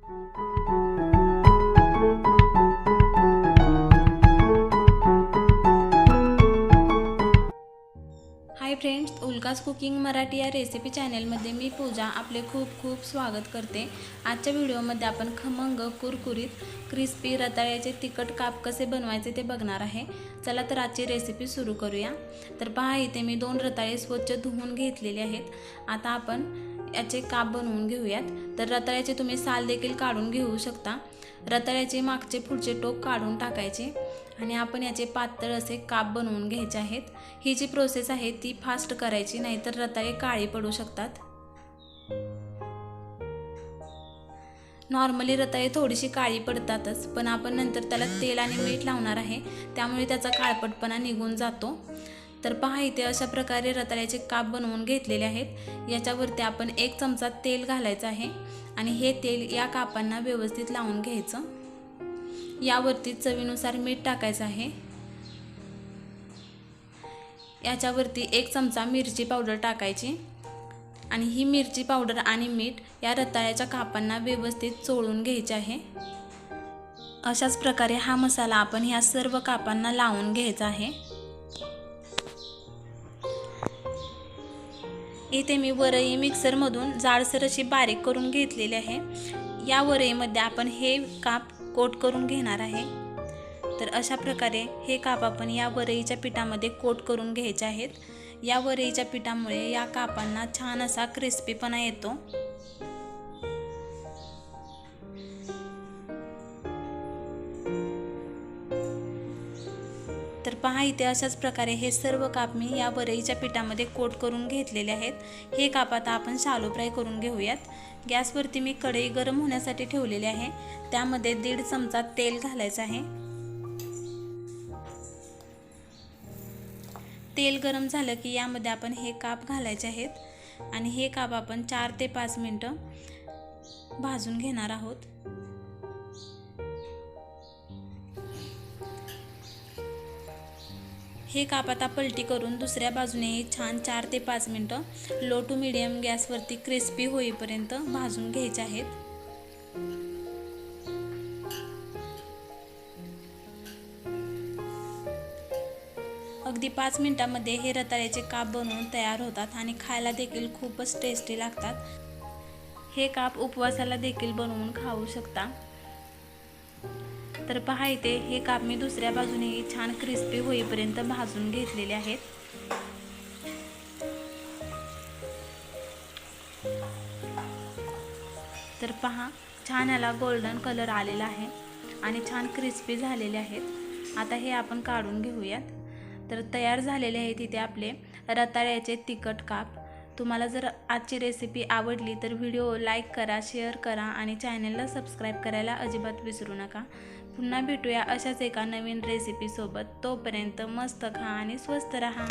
Hi friends, उल्कास cooking Marathi या recipe चॅनलमध्ये मी पूजा आपले खूप खूप स्वागत करते। आजच्या व्हिडिओमध्ये आपण खमंग कुरकुरीत क्रिस्पी रताळ्याचे तिखट काप कसे बनवायचे ते बघणार आहे। चला तर आजची रेसिपी सुरू करूया। तर पहा, इथे मी 2 रताळे स्वच्छ धुवून घेतलेले आहेत। आता आपण याचे काप बनवून घेऊयात। तर रताळ्याचे तुम्ही साल देखील काढून घेऊ शकता। रताळ्याचे मागचे पुढचे टोक काढून टाकायचे आणि आपण याचे पातळ असे काप बनवून घ्यायचे आहेत। ही जी प्रोसेस आहे ती फास्ट करायची, नाहीतर रताळे काळे पडू शकतात। नॉर्मली रताळे थोडीशी काळी पडतातच, पण आपण नंतर त्याला तेल आणि मीठ लावणार आहे, त्यामुळे त्याचा काळपटपणा निघून जातो। तर पहा, इथे अशा प्रकारे रताळ्याचे काप बनवून घेतलेले आहेत। याच्यावरती आपण 1 चमचा तेल घालायचं आहे आणि हे तेल या कापांना व्यवस्थित लावून घ्यायचं। यावरती चवीनुसार मीठ टाकायचं आहे। याच्यावरती 1 चमचा मिरची पावडर टाकायची आणि ही मिरची पावडर आणि मीठ या रताळ्याच्या कापांना व्यवस्थित चोळून घ्यायचे आहे। अशाच प्रकारे हा मसाला आपण ह्या सर्व कापांना लावून घ्यायचा आहे। इथे मी वरई मिक्सरमधून जाडसर अशी बारीक करून घेतलेली आहे। या वरईमध्ये आपण हे काप कोट करून घेणार आहे। तर अशा प्रकारे हे काप आपण या वरईच्या पिठामध्ये कोट करून घ्यायचे आहेत। या वरईच्या पिठामुळे या कापांना छान असा क्रिस्पीपणा येतो। तर पहा, इथे अशाच प्रकारे हे सर्व काप मी या वरईच्या पिठामध्ये कोट करून घेतलेले आहेत। हे काप आता आपण शालो फ्राय करून घेऊयात। गॅसवरती मी कढई गरम होण्यासाठी ठेवलेली आहे। त्यामध्ये 1.5 चमचा तेल घालायचं आहे। तेल गरम झालं की यामध्ये आपण हे काप घालायचे आहेत आणि हे काप आपण 4 ते 5 मिनिटं भाजून घेणार आहोत। हे काप आता पलटी करून दुसऱ्या बाजूनेही छान 4 ते 5 मिनिटं लो टू मीडियम गॅसवरती क्रिस्पी होईपर्यंत भाजून घ्यायचे आहेत। अगदी 5 मिनिटांमध्ये हे रताळ्याचे काप बनवून तयार होतात आणि खायला देखील खूपच टेस्टी लागतात। हे काप उपवासाला देखील बनवून खाऊ शकता। तर पहा, इथे हे काप मी दुसऱ्या बाजूनेही छान क्रिस्पी होईपर्यंत भाजून घेतलेले आहेत। तर पहा, छान याला गोल्डन कलर आलेला आहे आणि छान क्रिस्पी झालेले आहेत। आता हे आपण काढून घेऊयात। तर तयार झालेले आहेत इथे आपले रताळ्याचे तिखट काप। तुम्हाला जर आजची रेसिपी आवडली तर व्हिडिओ लाईक करा, शेअर करा आणि चॅनलला सबस्क्राईब करायला अजिबात विसरू नका। पुन्हा भेटूया अशाच एका नवीन रेसिपी सोबत। तोपर्यंत मस्त खा आणि स्वस्त रहा।